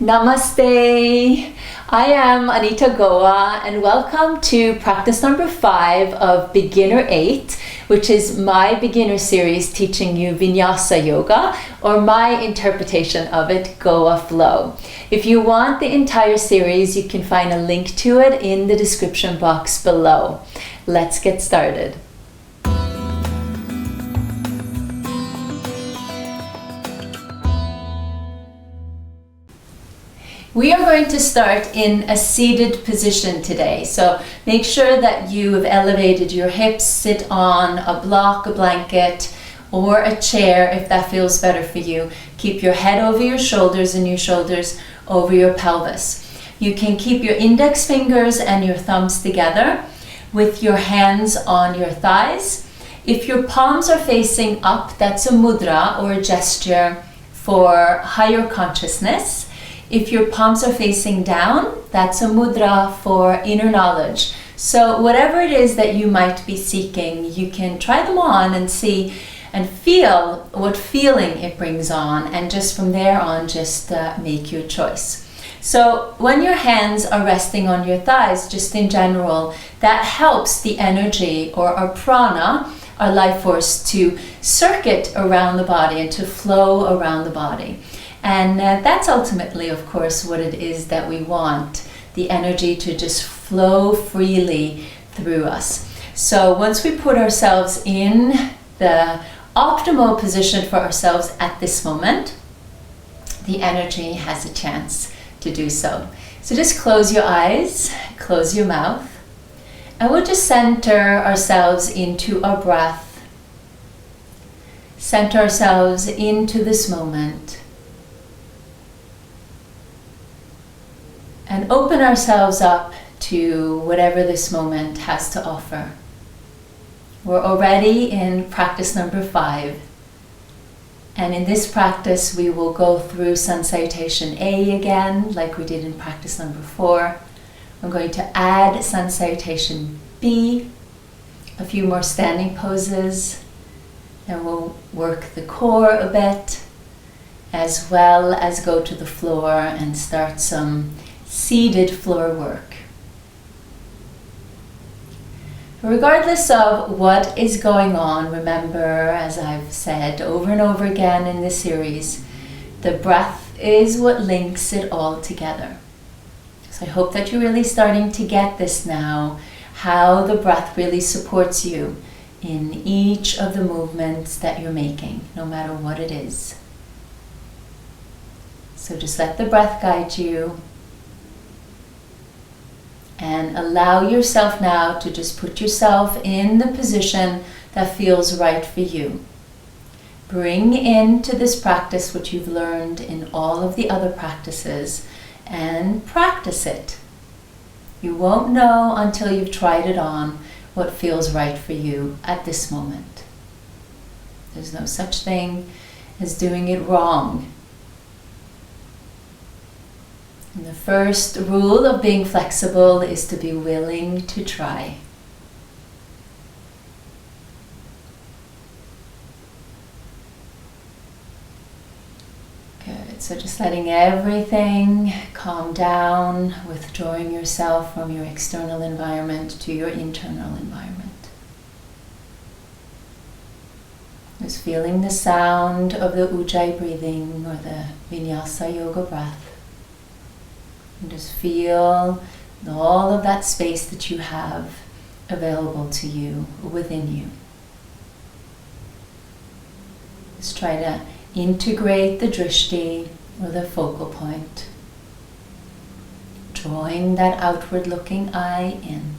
Namaste! I am Anita Goa and welcome to practice number 5 of Beginner 8, which is my beginner series teaching you vinyasa yoga, or my interpretation of it, Goa Flow. If you want the entire series, you can find a link to it in the description box below. Let's get started. We are going to start in a seated position today. So make sure that you have elevated your hips, sit on a block, a blanket, or a chair if that feels better for you. Keep your head over your shoulders and your shoulders over your pelvis. You can keep your index fingers and your thumbs together with your hands on your thighs. If your palms are facing up, that's a mudra or a gesture for higher consciousness. If your palms are facing down, that's a mudra for inner knowledge. So whatever it is that you might be seeking, you can try them on and see and feel what feeling it brings on, and just from there on, just make your choice. So when your hands are resting on your thighs, just in general, that helps the energy or our prana, our life force, to circuit around the body and to flow around the body. And that's ultimately, of course, what it is that we want, the energy to just flow freely through us. So once we put ourselves in the optimal position for ourselves at this moment, the energy has a chance to do so. So just close your eyes, close your mouth, and we'll just center ourselves into our breath. Center ourselves into this moment. And open ourselves up to whatever this moment has to offer. We're already in practice number 5. And in this practice, we will go through Sun Salutation A again, like we did in practice number 4. I'm going to add Sun Salutation B, a few more standing poses, and we'll work the core a bit, as well as go to the floor and start some seated floor work. Regardless of what is going on, remember, as I've said over and over again in this series, the breath is what links it all together. So I hope that you're really starting to get this now, how the breath really supports you in each of the movements that you're making, no matter what it is. So just let the breath guide you. And allow yourself now to just put yourself in the position that feels right for you. Bring into this practice what you've learned in all of the other practices and practice it. You won't know until you've tried it on what feels right for you at this moment. There's no such thing as doing it wrong. And the first rule of being flexible is to be willing to try. Good, so just letting everything calm down, withdrawing yourself from your external environment to your internal environment. Just feeling the sound of the Ujjayi breathing or the vinyasa yoga breath. And just feel all of that space that you have available to you, within you. Just try to integrate the drishti, or the focal point, drawing that outward looking eye in.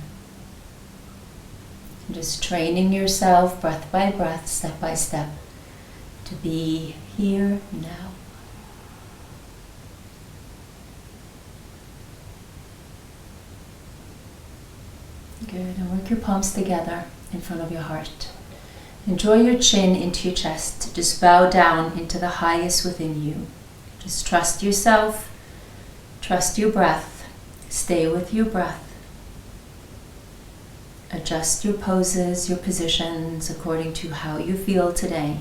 And just training yourself breath by breath, step by step, to be here now. Good, and work your palms together in front of your heart. And draw your chin into your chest. Just bow down into the highest within you. Just trust yourself, trust your breath, stay with your breath. Adjust your poses, your positions according to how you feel today.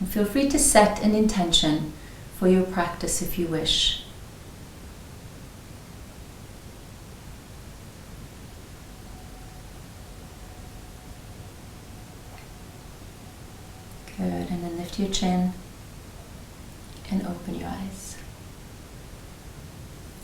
And feel free to set an intention for your practice if you wish. Good, and then lift your chin and open your eyes.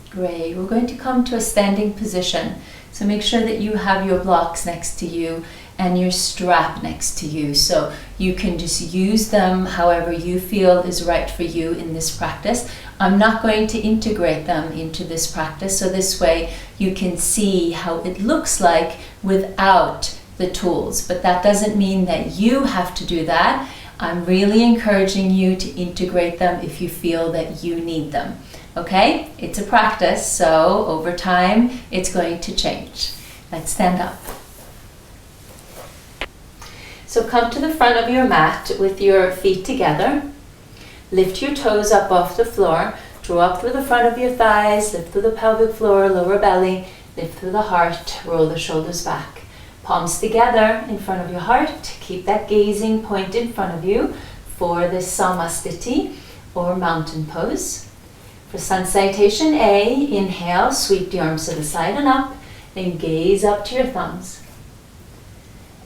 Great, we're going to come to a standing position. So make sure that you have your blocks next to you and your strap next to you. So you can just use them however you feel is right for you in this practice. I'm not going to integrate them into this practice, so this way you can see how it looks like without the tools. But that doesn't mean that you have to do that. I'm really encouraging you to integrate them if you feel that you need them. Okay? It's a practice, so over time it's going to change. Let's stand up. So come to the front of your mat with your feet together. Lift your toes up off the floor. Draw up through the front of your thighs, lift through the pelvic floor, lower belly, lift through the heart, roll the shoulders back. Palms together in front of your heart. Keep that gazing point in front of you for this Namaste or mountain pose. For Sun Salutation A, inhale, sweep the arms to the side and up, and gaze up to your thumbs.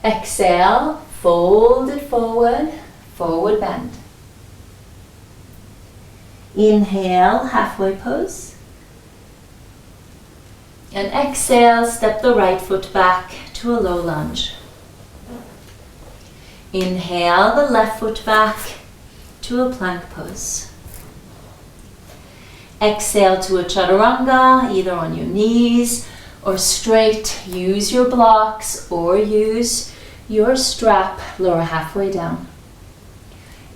Exhale, fold it forward, forward bend. Inhale, halfway pose. And exhale, step the right foot back to a low lunge. Inhale the left foot back to a plank pose. Exhale to a chaturanga, either on your knees or straight. Use your blocks or use your strap, lower halfway down.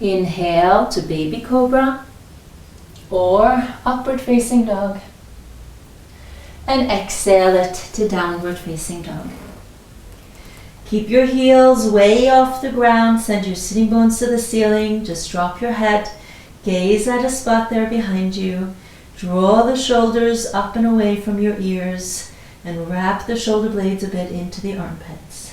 Inhale to baby cobra or upward facing dog. And exhale it to downward facing dog. Keep your heels way off the ground, send your sitting bones to the ceiling, just drop your head, gaze at a spot there behind you, draw the shoulders up and away from your ears, and wrap the shoulder blades a bit into the armpits.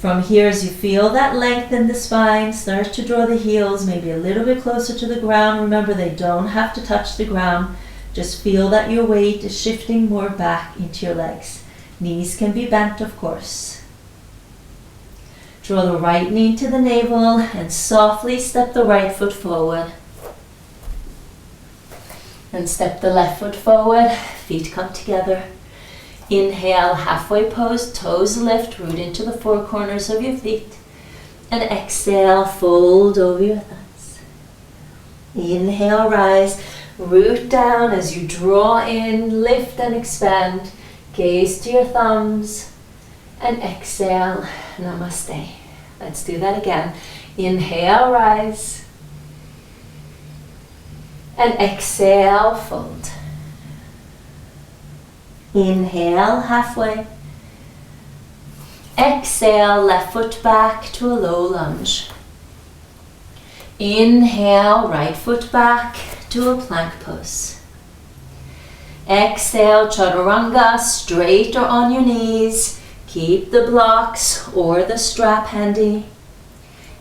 From here, as you feel that length in the spine, start to draw the heels maybe a little bit closer to the ground. Remember, they don't have to touch the ground. Just feel that your weight is shifting more back into your legs. Knees can be bent, of course. Draw the right knee to the navel and softly step the right foot forward. And step the left foot forward, feet come together. Inhale, halfway pose, toes lift, root into the four corners of your feet. And exhale, fold over your thighs. Inhale, rise, root down as you draw in, lift and expand. Gaze to your thumbs. And exhale, Namaste. Let's do that again. Inhale, rise. And exhale, fold. Inhale, halfway. Exhale, left foot back to a low lunge. Inhale, right foot back to a plank pose. Exhale, chaturanga, straight or on your knees. Keep the blocks or the strap handy.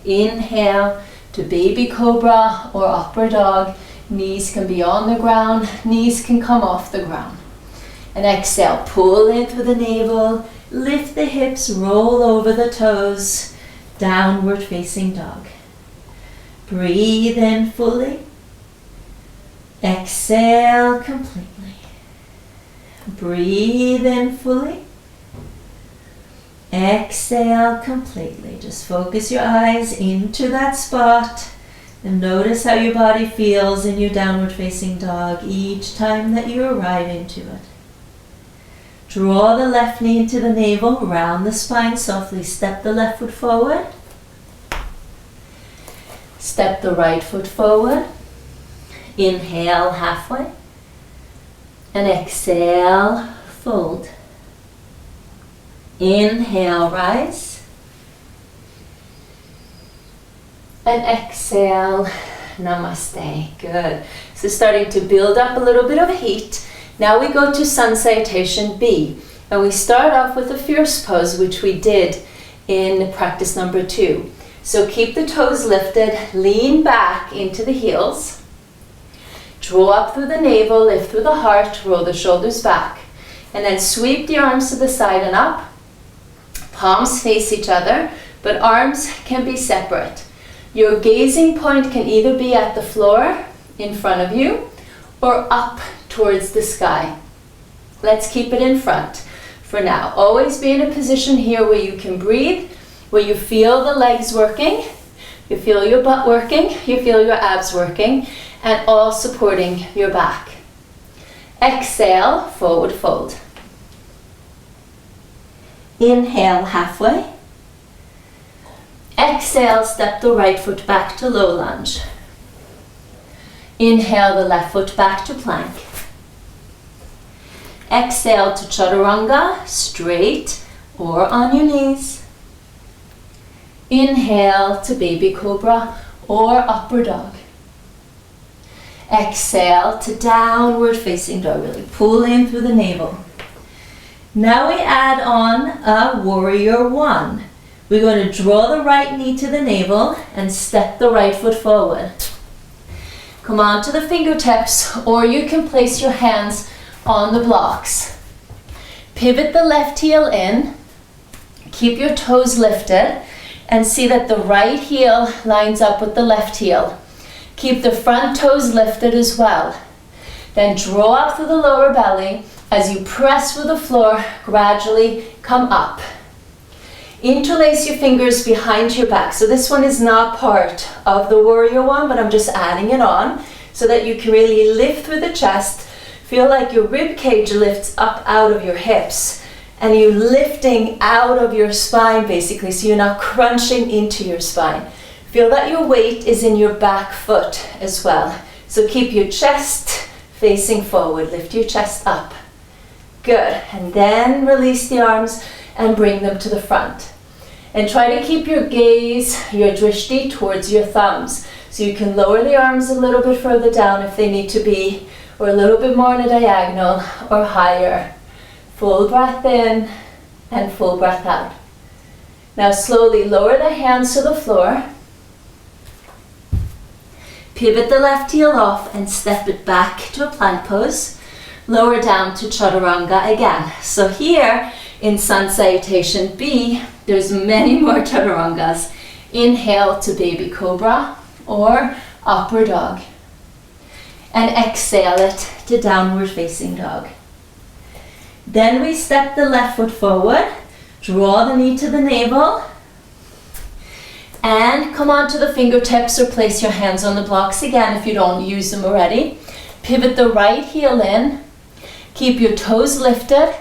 Inhale to baby cobra or upward dog. Knees can be on the ground, knees can come off the ground. And exhale, pull in through the navel, lift the hips, roll over the toes, downward facing dog. Breathe in fully. Exhale completely. Breathe in fully. Exhale completely. Just focus your eyes into that spot and notice how your body feels in your downward facing dog each time that you arrive into it. Draw the left knee into the navel, round the spine softly. Step the left foot forward. Step the right foot forward. Inhale halfway. And exhale, fold. Inhale, rise. And exhale, Namaste. Good. So starting to build up a little bit of heat. Now we go to Sun Salutation B. And we start off with a fierce pose, which we did in practice number 2. So keep the toes lifted, lean back into the heels. Draw up through the navel, lift through the heart, roll the shoulders back. And then sweep the arms to the side and up. Palms face each other, but arms can be separate. Your gazing point can either be at the floor in front of you or up towards the sky. Let's keep it in front for now. Always be in a position here where you can breathe, where you feel the legs working, you feel your butt working, you feel your abs working, and all supporting your back. Exhale, forward fold. Inhale, halfway. Exhale, step the right foot back to low lunge. Inhale the left foot back to plank. Exhale to chaturanga, straight or on your knees. Inhale to baby cobra or upward dog. Exhale to downward facing dog, really pull in through the navel. Now we add on a warrior one. We're going to draw the right knee to the navel and step the right foot forward. Come on to the fingertips, or you can place your hands on the blocks. Pivot the left heel in, keep your toes lifted, and see that the right heel lines up with the left heel. Keep the front toes lifted as well. Then draw up through the lower belly. As you press through the floor, gradually come up. Interlace your fingers behind your back. So this one is not part of the warrior one, but I'm just adding it on so that you can really lift through the chest. Feel like your rib cage lifts up out of your hips and you're lifting out of your spine basically, so you're not crunching into your spine. Feel that your weight is in your back foot as well. So keep your chest facing forward, lift your chest up. Good, and then release the arms and bring them to the front. And try to keep your gaze, your drishti, towards your thumbs. So you can lower the arms a little bit further down if they need to be, or a little bit more in a diagonal, or higher. Full breath in and full breath out. Now slowly lower the hands to the floor. Pivot the left heel off and step it back to a plank pose. Lower down to chaturanga again. So here in sun salutation B, there's many more chaturangas. Inhale to baby cobra or upward dog. And exhale it to downward facing dog. Then we step the left foot forward, draw the knee to the navel, and come onto the fingertips or place your hands on the blocks again if you don't use them already. Pivot the right heel in. Keep your toes lifted.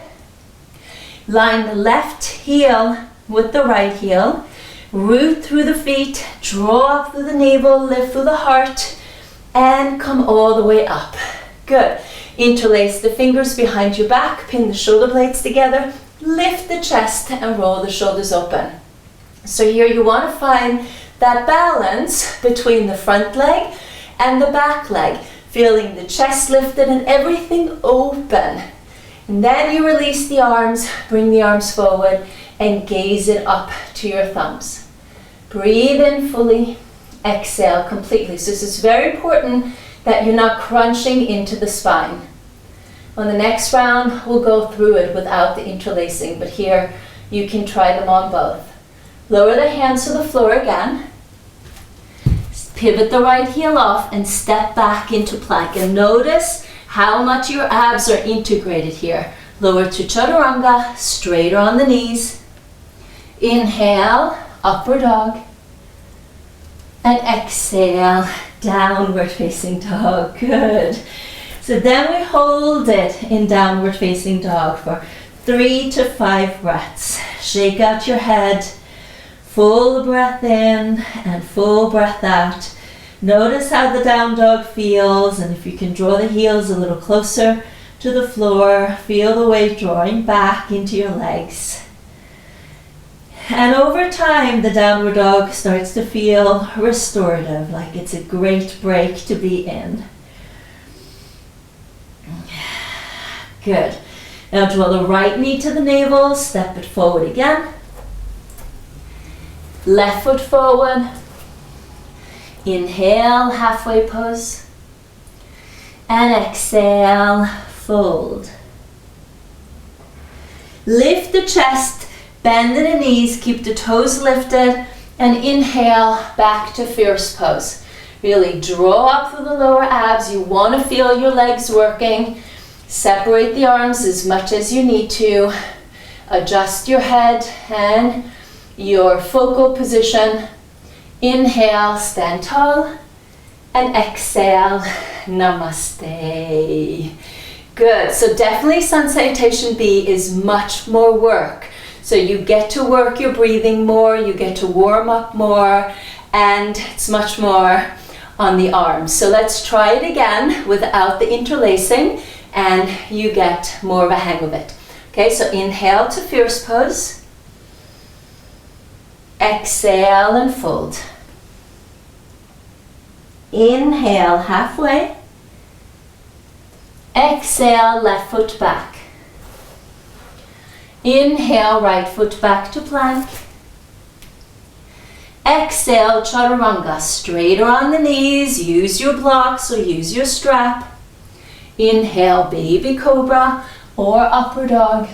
Line the left heel with the right heel. Root through the feet. Draw up through the navel. Lift through the heart. And come all the way up. Good. Interlace the fingers behind your back. Pin the shoulder blades together. Lift the chest and roll the shoulders open. So here you want to find that balance between the front leg and the back leg. Feeling the chest lifted and everything open. And then you release the arms, bring the arms forward and gaze it up to your thumbs. Breathe in fully, exhale completely. So this is very important that you're not crunching into the spine. On the next round, we'll go through it without the interlacing, but here you can try them on both. Lower the hands to the floor again. Pivot the right heel off and step back into plank. And notice how much your abs are integrated here. Lower to chaturanga, straighter on the knees. Inhale, upward dog. And exhale, downward facing dog. Good. So then we hold it in downward facing dog for 3 to 5 breaths. Shake out your head. Full breath in and full breath out. Notice how the down dog feels, and if you can draw the heels a little closer to the floor, feel the weight drawing back into your legs. And over time, the downward dog starts to feel restorative, like it's a great break to be in. Good. Now draw the right knee to the navel, step it forward again. Left foot forward. Inhale, halfway pose. And exhale, fold. Lift the chest, bend the knees, keep the toes lifted, and inhale back to fierce pose. Really draw up through the lower abs. You want to feel your legs working. Separate the arms as much as you need to. Adjust your head and your focal position. Inhale, stand tall, and exhale, Namaste. Good, so definitely Sun Salutation B is much more work. So you get to work your breathing more, you get to warm up more, and it's much more on the arms. So let's try it again without the interlacing, and you get more of a hang of it. Okay, so inhale to fierce pose. Exhale and fold. Inhale halfway. Exhale, left foot back. Inhale, right foot back to plank. Exhale, chaturanga, straighter on the knees. Use your blocks or use your strap. Inhale, baby cobra or upward dog.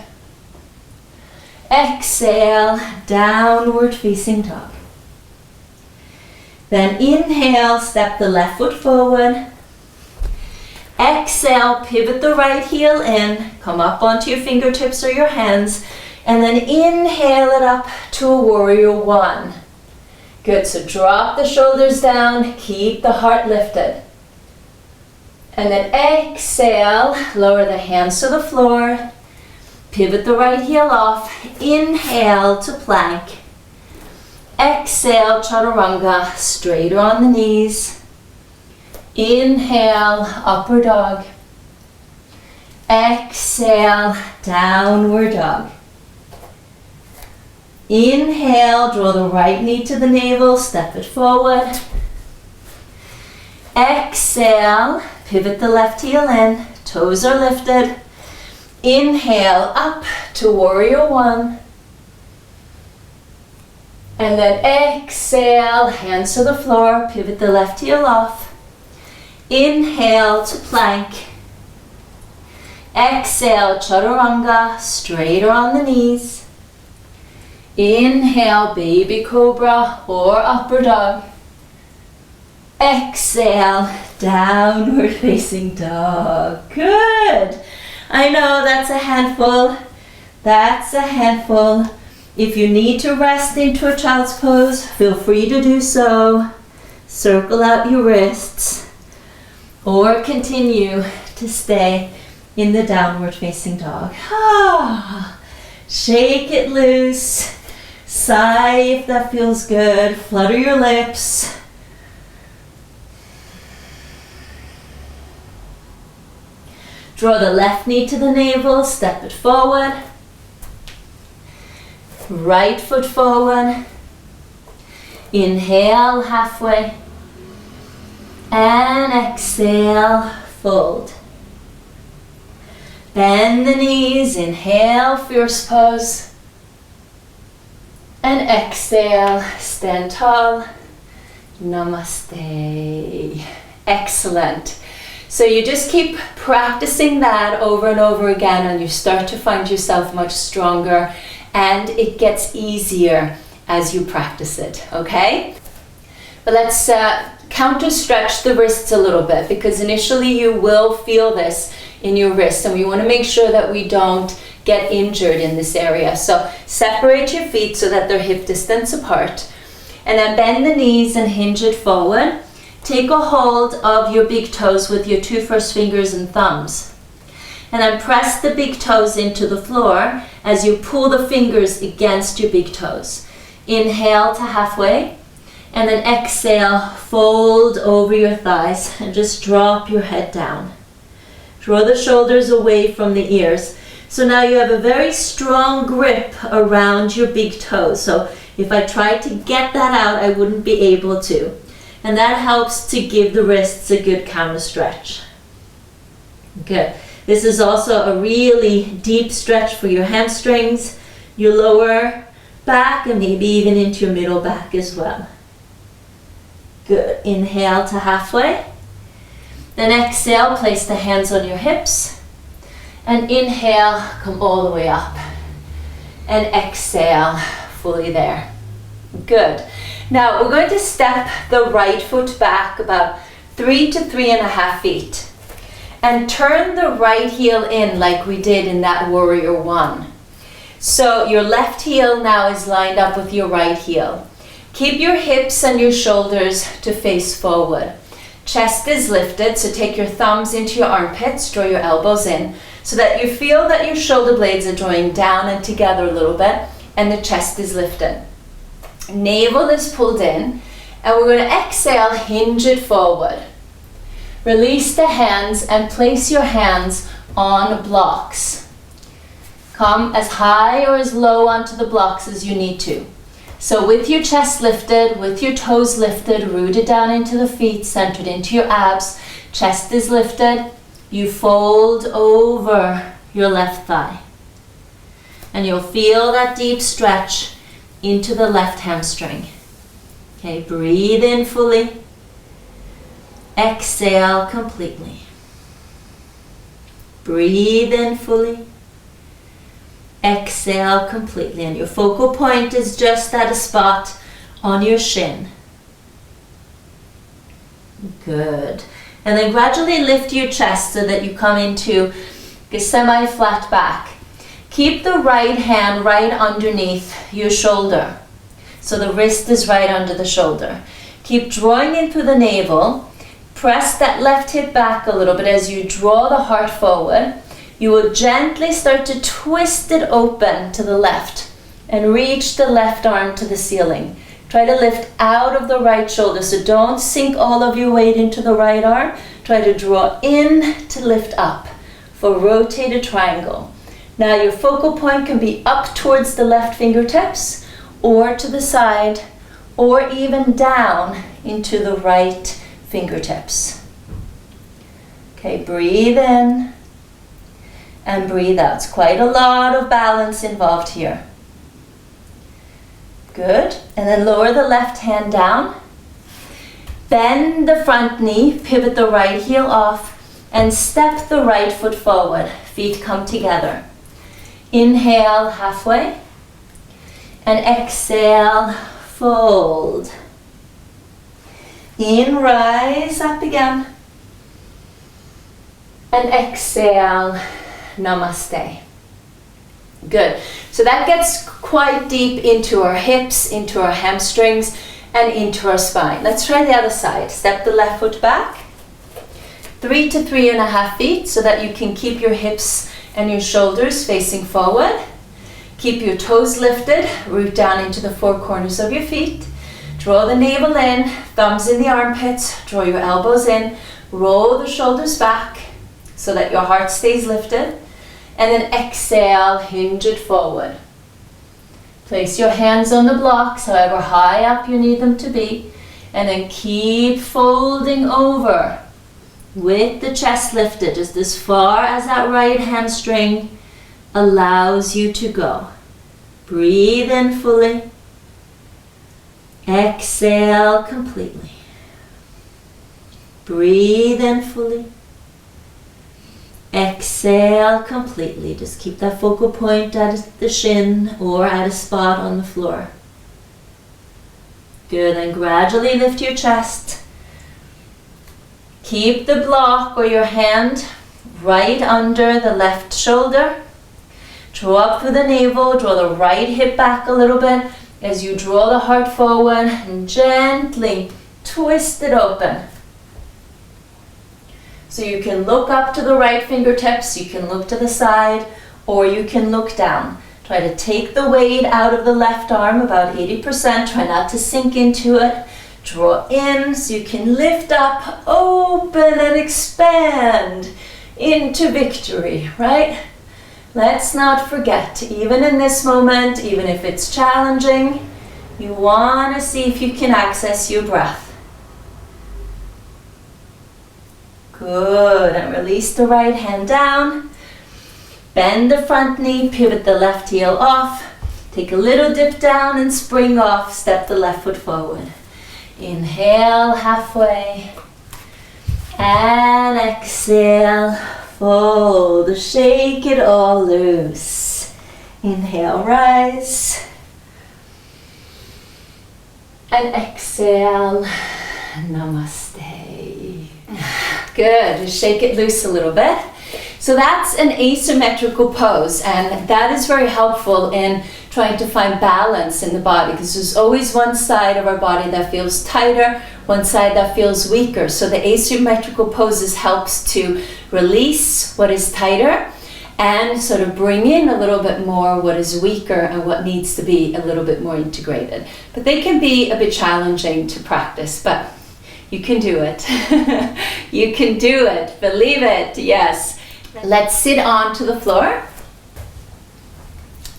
Exhale, downward facing dog. Then inhale, step the left foot forward. Exhale, pivot the right heel in, come up onto your fingertips or your hands, and then inhale it up to a warrior one. Good, so drop the shoulders down, keep the heart lifted. And then exhale, lower the hands to the floor, pivot the right heel off, inhale to plank. Exhale, chaturanga, straighter on the knees. Inhale, upward dog. Exhale, downward dog. Inhale, draw the right knee to the navel, step it forward. Exhale, pivot the left heel in, toes are lifted. Inhale, up to warrior one. And then exhale, hands to the floor, pivot the left heel off. Inhale to plank. Exhale, chaturanga, straighter on the knees. Inhale, baby cobra or upward dog. Exhale, downward facing dog. Good. I know that's a handful. That's a handful. If you need to rest into a child's pose, feel free to do so. Circle out your wrists. Or continue to stay in the downward facing dog. Shake it loose. Sigh if that feels good. Flutter your lips. Draw the left knee to the navel, step it forward. Right foot forward. Inhale halfway. And exhale, fold. Bend the knees, inhale, fierce pose. And exhale, stand tall. Namaste. Excellent. So you just keep practicing that over and over again, and you start to find yourself much stronger, and it gets easier as you practice it, okay? But let's counter stretch the wrists a little bit, because initially you will feel this in your wrists, and we want to make sure that we don't get injured in this area. So separate your feet so that they're hip distance apart, and then bend the knees and hinge it forward. Take a hold of your big toes with your two first fingers and thumbs, and then press the big toes into the floor as you pull the fingers against your big toes. Inhale to halfway. And then exhale, fold over your thighs and just drop your head down. Draw the shoulders away from the ears. So now you have a very strong grip around your big toes. So if I tried to get that out, I wouldn't be able to. And that helps to give the wrists a good counter stretch. Good. This is also a really deep stretch for your hamstrings, your lower back, and maybe even into your middle back as well. Good. Inhale to halfway. Then exhale, place the hands on your hips. And inhale, come all the way up. And exhale, fully there. Good. Now we're going to step the right foot back about 3 to 3.5 feet. And turn the right heel in like we did in that warrior one. So your left heel now is lined up with your right heel. Keep your hips and your shoulders to face forward. Chest is lifted, so take your thumbs into your armpits, draw your elbows in, so that you feel that your shoulder blades are drawing down and together a little bit, and the chest is lifted. Navel is pulled in, and we're going to exhale, hinge it forward. Release the hands and place your hands on blocks. Come as high or as low onto the blocks as you need to. So with your chest lifted, with your toes lifted, rooted down into the feet, centered into your abs, chest is lifted, you fold over your left thigh. And you'll feel that deep stretch into the left hamstring. Okay, breathe in fully. Exhale completely. Breathe in fully. Exhale completely. And your focal point is just at a spot on your shin. Good. And then gradually lift your chest so that you come into a semi-flat back. Keep the right hand right underneath your shoulder. So the wrist is right under the shoulder. Keep drawing in through the navel. Press that left hip back a little bit as you draw the heart forward. You will gently start to twist it open to the left and reach the left arm to the ceiling. Try to lift out of the right shoulder, so don't sink all of your weight into the right arm. Try to draw in to lift up for Rotator Triangle. Now your focal point can be up towards the left fingertips or to the side or even down into the right fingertips. Okay, breathe in and breathe out. It's quite a lot of balance involved here. Good. And then lower the left hand down. Bend the front knee, pivot the right heel off, and step the right foot forward. Feet come together. Inhale halfway, and exhale, fold. In, rise up again, and exhale, Namaste. Good. So that gets quite deep into our hips, into our hamstrings, and into our spine. Let's try the other side. Step the left foot back, 3 to 3.5 feet, so that you can keep your hips and your shoulders facing forward. Keep your toes lifted, root down into the four corners of your feet. Draw the navel in, thumbs in the armpits, draw your elbows in, roll the shoulders back so that your heart stays lifted, and then exhale, hinge it forward. Place your hands on the blocks, however high up you need them to be, and then keep folding over with the chest lifted just as far as that right hamstring allows you to go. Breathe in fully. Exhale completely. Breathe in fully. Exhale completely. Just keep that focal point at the shin or at a spot on the floor. Good, and gradually lift your chest. Keep the block or your hand right under the left shoulder. Draw up through the navel, draw the right hip back a little bit as you draw the heart forward and gently twist it open. So you can look up to the right fingertips, you can look to the side, or you can look down. Try to take the weight out of the left arm, about 80%. Try not to sink into it. Draw in so you can lift up, open and expand into victory, right? Let's not forget, even in this moment, even if it's challenging, you want to see if you can access your breath. Good, and release the right hand down. Bend the front knee, pivot the left heel off, Take a little dip down and spring off, step the left foot forward. Inhale halfway and exhale, fold, shake it all loose. Inhale, rise and exhale, Namaste. Good, just shake it loose a little bit. So that's an asymmetrical pose, and that is very helpful in trying to find balance in the body, because there's always one side of our body that feels tighter, one side that feels weaker. So the asymmetrical poses helps to release what is tighter and sort of bring in a little bit more what is weaker and what needs to be a little bit more integrated. But they can be a bit challenging to practice, but you can do it. You can do it, believe it, yes. Let's sit onto the floor.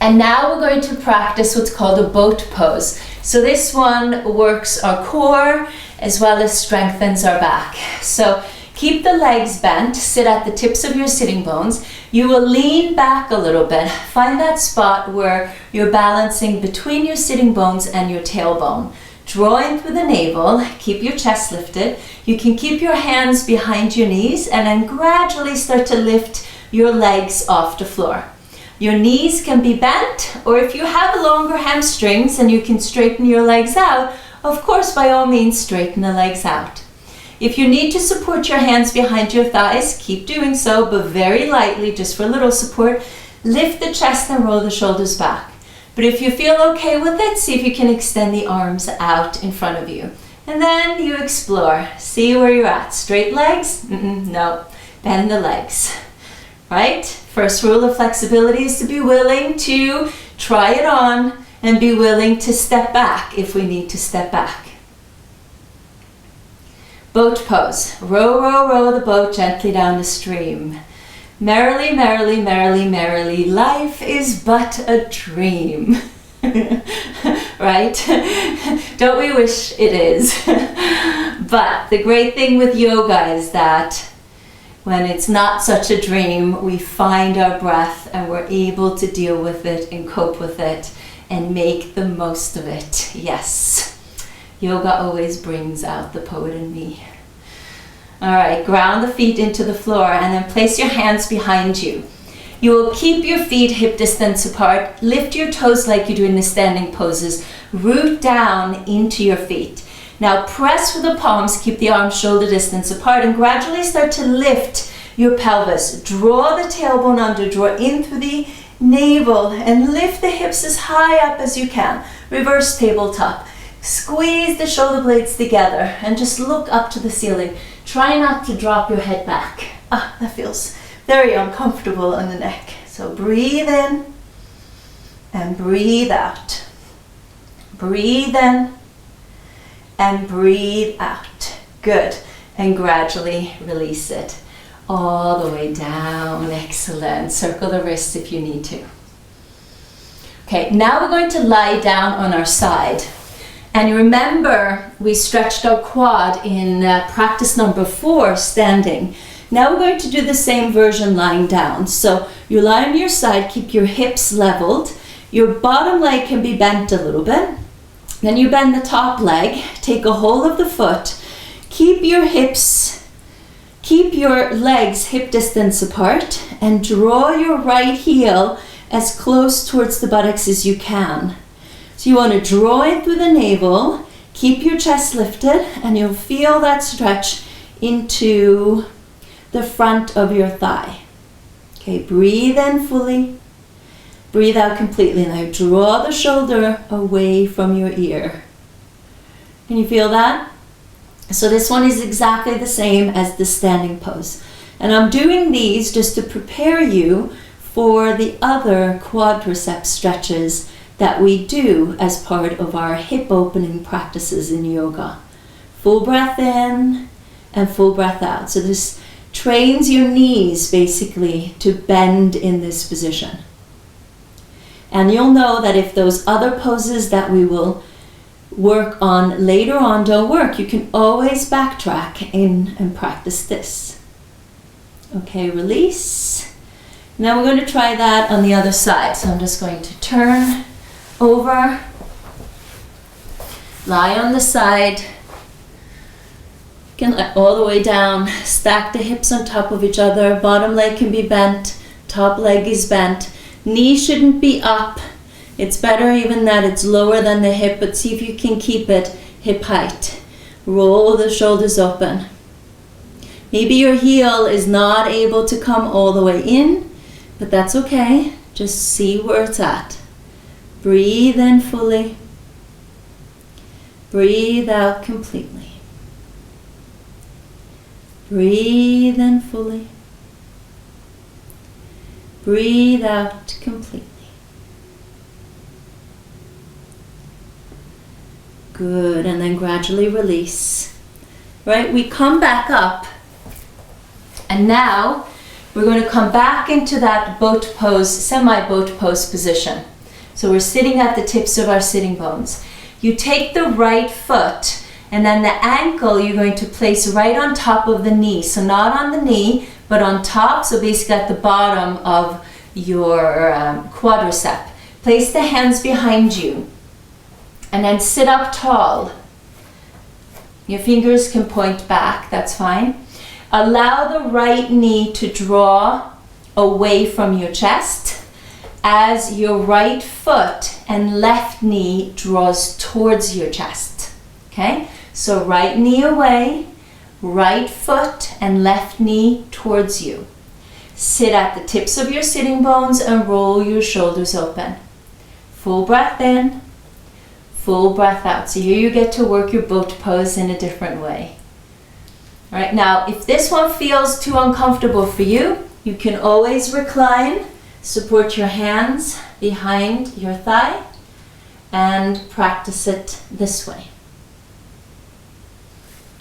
And now we're going to practice what's called a boat pose. So this one works our core as well as strengthens our back. So keep the legs bent, sit at the tips of your sitting bones. You will lean back a little bit. Find that spot where you're balancing between your sitting bones and your tailbone. Draw in through the navel, keep your chest lifted. You can keep your hands behind your knees and then gradually start to lift your legs off the floor. Your knees can be bent, or if you have longer hamstrings and you can straighten your legs out, of course, by all means, straighten the legs out. If you need to support your hands behind your thighs, keep doing so, but very lightly, just for a little support. Lift the chest and roll the shoulders back. But if you feel okay with it, see if you can extend the arms out in front of you. And then you explore. See where you're at. Straight legs? No. Bend the legs. Right? First rule of flexibility is to be willing to try it on and be willing to step back if we need to step back. Boat pose. Row, row, row the boat gently down the stream. Merrily, merrily, merrily, merrily, life is but a dream. Right? Don't we wish it is? But the great thing with yoga is that when it's not such a dream, we find our breath and we're able to deal with it and cope with it and make the most of it. Yes. Yoga always brings out the poet in me. All right, ground the feet into the floor and then place your hands behind you. You will keep your feet hip distance apart. Lift your toes like you do in the standing poses. Root down into your feet. Now press with the palms, keep the arms shoulder distance apart, and gradually start to lift your pelvis. Draw the tailbone under, draw in through the navel, and lift the hips as high up as you can. Reverse tabletop. Squeeze the shoulder blades together and just look up to the ceiling. Try not to drop your head back. That feels very uncomfortable on the neck. So breathe in and breathe out. Breathe in and breathe out. Good. And gradually release it all the way down. Excellent. Circle the wrists if you need to. Okay, now we're going to lie down on our side. And remember, we stretched our quad in practice number 4, standing. Now we're going to do the same version lying down. So you lie on your side, keep your hips leveled. Your bottom leg can be bent a little bit. Then you bend the top leg, take a hold of the foot, keep your legs hip distance apart, and draw your right heel as close towards the buttocks as you can. So you want to draw in through the navel, keep your chest lifted, and you'll feel that stretch into the front of your thigh. Okay, breathe in fully. Breathe out completely. Now draw the shoulder away from your ear. Can you feel that? So this one is exactly the same as the standing pose. And I'm doing these just to prepare you for the other quadricep stretches that we do as part of our hip opening practices in yoga. Full breath in and full breath out. So this trains your knees basically to bend in this position. And you'll know that if those other poses that we will work on later on don't work, you can always backtrack in and practice this. Okay, release. Now we're going to try that on the other side. So I'm just going to turn over, lie on the side, you can let all the way down, stack the hips on top of each other, bottom leg can be bent, top leg is bent, knee shouldn't be up, it's better even that it's lower than the hip, but see if you can keep it hip height. Roll the shoulders open. Maybe your heel is not able to come all the way in, but that's okay. Just see where it's at. Breathe in fully. Breathe out completely. Breathe in fully. Breathe out completely. Good, and then gradually release. Right, we come back up, and now we're going to come back into that boat pose, semi-boat pose position. So we're sitting at the tips of our sitting bones. You take the right foot, and then the ankle you're going to place right on top of the knee. So not on the knee, but on top, so basically at the bottom of your quadricep. Place the hands behind you, and then sit up tall. Your fingers can point back, that's fine. Allow the right knee to draw away from your chest as your right foot and left knee draws towards your chest. Okay? So right knee away, right foot and left knee towards you. Sit at the tips of your sitting bones and roll your shoulders open. Full breath in. Full breath out. So here you get to work your boat pose in a different way. All right, now if this one feels too uncomfortable for you, you can always recline, support your hands behind your thigh, and practice it this way.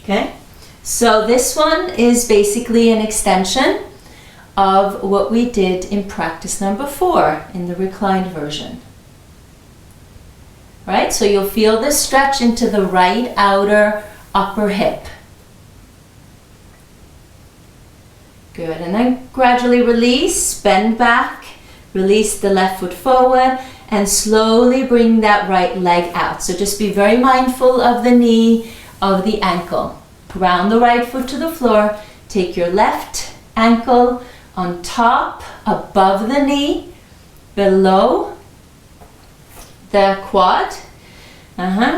Okay, so this one is basically an extension of what we did in practice number 4 in the reclined version. Right, so you'll feel this stretch into the right outer upper hip. Good, and then gradually release, bend back, release the left foot forward, and slowly bring that right leg out. So just be very mindful of the knee, of the ankle. Ground the right foot to the floor, take your left ankle on top, above the knee, below the quad.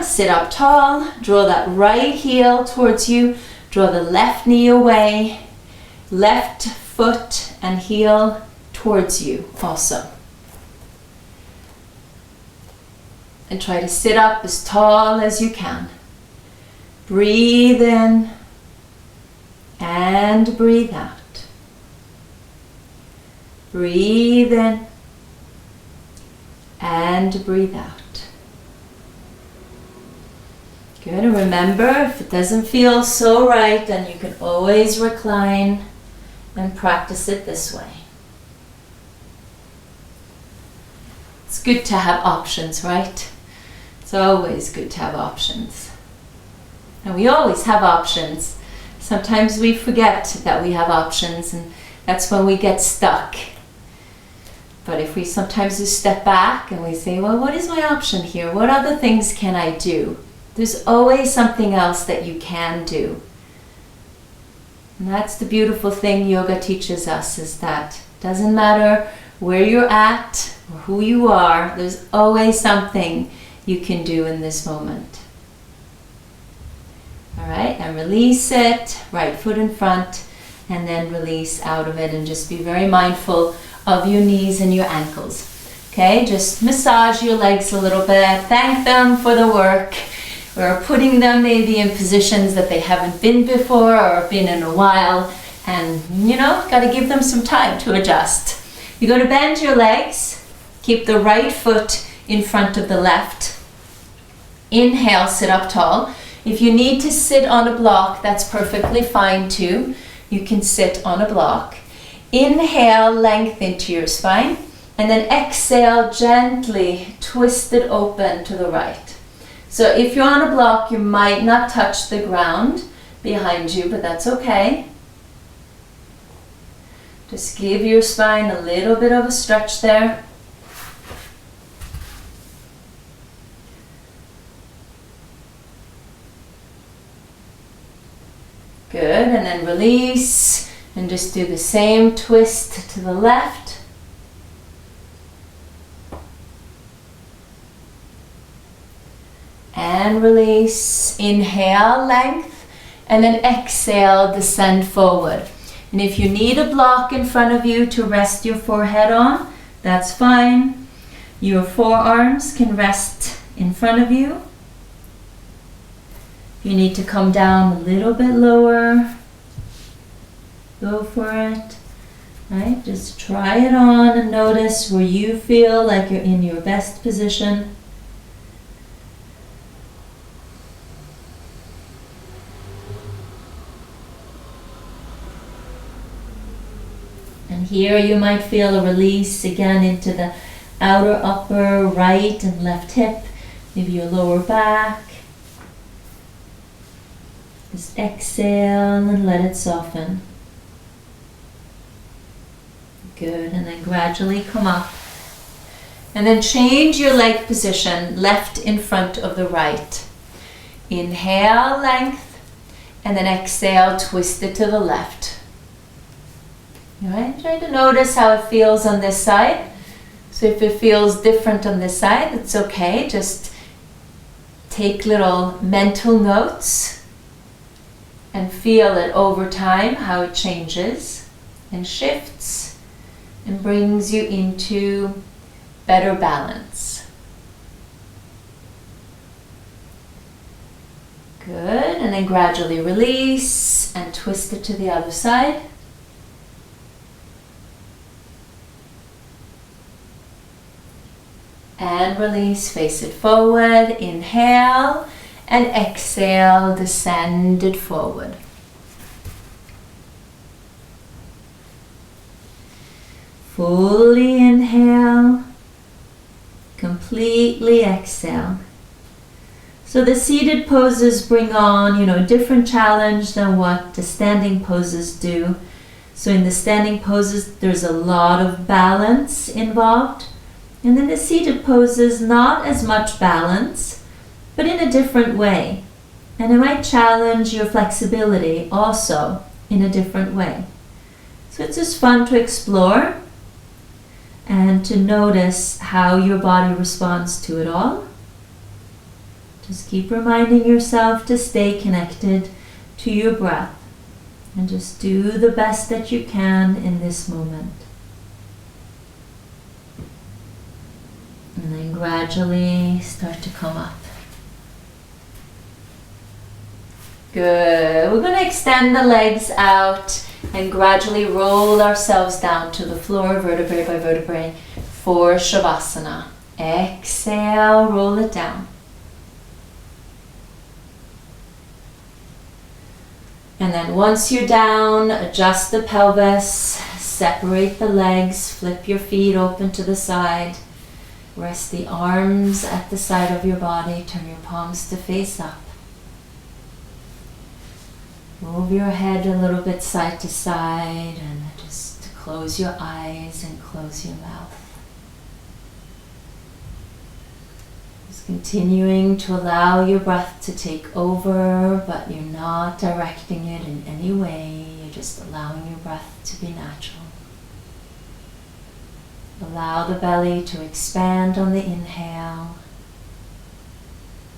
Sit up tall, draw that right heel towards you, draw the left knee away, left foot and heel towards you also. And try to sit up as tall as you can. Breathe in and breathe out. Breathe in and breathe out. Good, and remember, if it doesn't feel so right, then you can always recline and practice it this way. It's good to have options, right? It's always good to have options. And we always have options. Sometimes we forget that we have options, and that's when we get stuck. But if we sometimes just step back and we say, well, what is my option here? What other things can I do? There's always something else that you can do. And that's the beautiful thing yoga teaches us, is that it doesn't matter where you're at or who you are, there's always something you can do in this moment. All right, and release it, right foot in front, and then release out of it, and just be very mindful of your knees and your ankles. Okay, just massage your legs a little bit, thank them for the work. We're putting them maybe in positions that they haven't been before or been in a while, and got to give them some time to adjust. You're going to bend your legs, keep the right foot in front of the left. Inhale, sit up tall. If you need to sit on a block, that's perfectly fine too. You can sit on a block. Inhale, lengthen to your spine, and then exhale, gently twist it open to the right. So if you're on a block, you might not touch the ground behind you, but that's okay. Just give your spine a little bit of a stretch there. Good, and then release, and just do the same twist to the left. And release, inhale, length, and then exhale, descend forward. And if you need a block in front of you to rest your forehead on, that's fine. Your forearms can rest in front of you. If you need to come down a little bit lower, go for it. Right? Just try it on and notice where you feel like you're in your best position. And here you might feel a release again into the outer upper right and left hip, maybe your lower back. Just exhale and let it soften. Good, and then gradually come up. And then change your leg position, left in front of the right. Inhale, length, and then exhale, twist it to the left. All right, try to notice how it feels on this side. So if it feels different on this side, it's okay. Just take little mental notes and feel it over time, how it changes and shifts and brings you into better balance. Good, and then gradually release and twist it to the other side. And release, face it forward, inhale, and exhale, descend it forward. Fully inhale, completely exhale. So the seated poses bring on, a different challenge than what the standing poses do. So in the standing poses, there's a lot of balance involved. And in the seated poses, not as much balance, but in a different way. And it might challenge your flexibility also in a different way. So it's just fun to explore and to notice how your body responds to it all. Just keep reminding yourself to stay connected to your breath and just do the best that you can in this moment. And then gradually start to come up. Good. We're going to extend the legs out and gradually roll ourselves down to the floor, vertebrae by vertebrae, for Shavasana. Exhale, roll it down. And then once you're down, adjust the pelvis, separate the legs, flip your feet open to the side. Rest the arms at the side of your body. Turn your palms to face up. Move your head a little bit side to side and just close your eyes and close your mouth. Just continuing to allow your breath to take over, but you're not directing it in any way. You're just allowing your breath to be natural. Allow the belly to expand on the inhale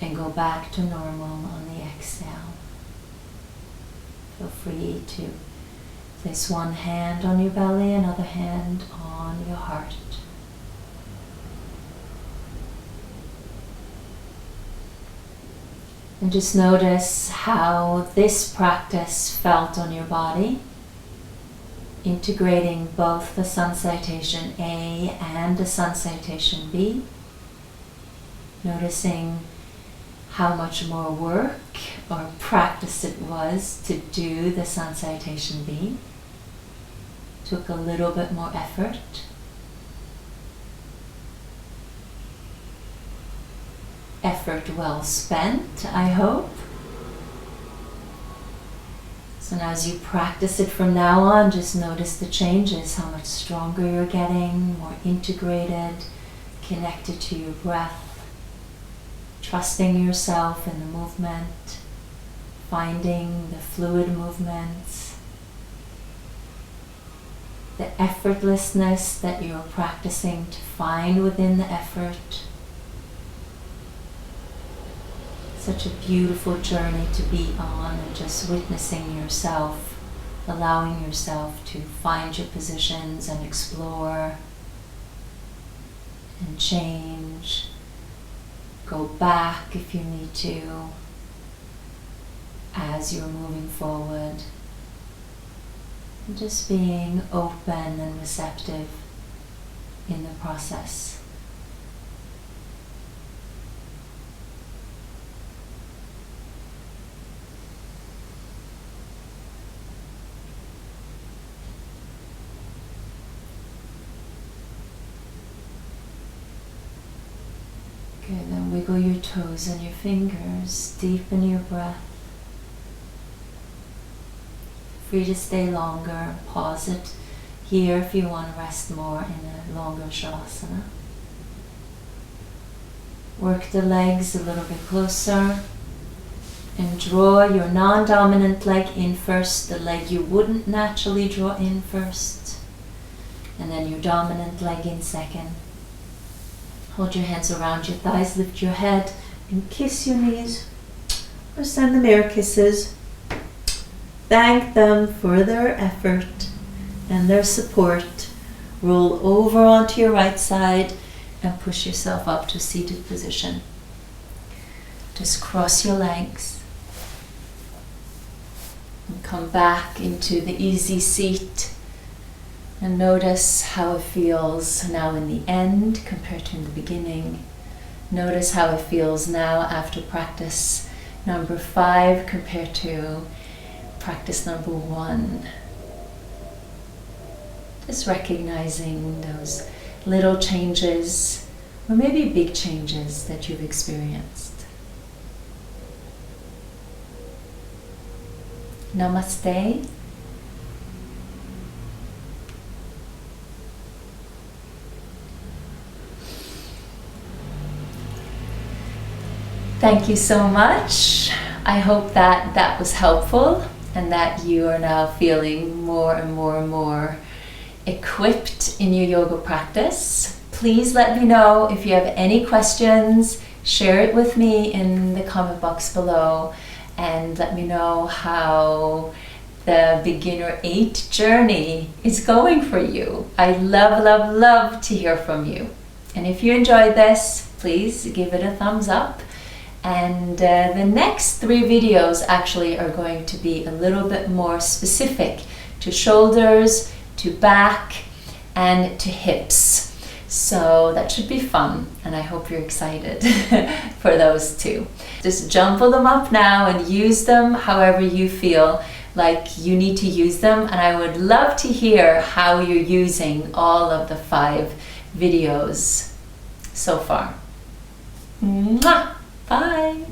and go back to normal on the exhale. Feel free to place one hand on your belly, another hand on your heart. And just notice how this practice felt on your body. Integrating both the sun salutation A and the sun salutation B. Noticing how much more work or practice it was to do the sun salutation B. Took a little bit more effort. Effort well spent, I hope. So now as you practice it from now on, just notice the changes, how much stronger you're getting, more integrated, connected to your breath, trusting yourself in the movement, finding the fluid movements, the effortlessness that you're practicing to find within the effort. Such a beautiful journey to be on, and just witnessing yourself, allowing yourself to find your positions and explore and change. Go back if you need to as you're moving forward. And just being open and receptive in the process. Good, then wiggle your toes and your fingers, deepen your breath. Free to stay longer, pause it here if you want to rest more in a longer Shavasana. Work the legs a little bit closer and draw your non-dominant leg in first, the leg you wouldn't naturally draw in first, and then your dominant leg in second. Hold your hands around your thighs, lift your head and kiss your knees or send them air kisses. Thank them for their effort and their support. Roll over onto your right side and push yourself up to seated position. Just cross your legs and come back into the easy seat. And notice how it feels now in the end compared to in the beginning. Notice how it feels now after practice number 5 compared to practice number 1. Just recognizing those little changes, or maybe big changes that you've experienced. Namaste. Thank you so much. I hope that that was helpful and that you are now feeling more and more and more equipped in your yoga practice. Please let me know if you have any questions. Share it with me in the comment box below and let me know how the Beginner 8 journey is going for you. I love, love, love to hear from you. And if you enjoyed this, please give it a thumbs up. And the next 3 videos actually are going to be a little bit more specific to shoulders, to back, and to hips. So that should be fun, and I hope you're excited for those 2. Just jumble them up now and use them however you feel like you need to use them. And I would love to hear how you're using all of the 5 videos so far. Mwah! Bye!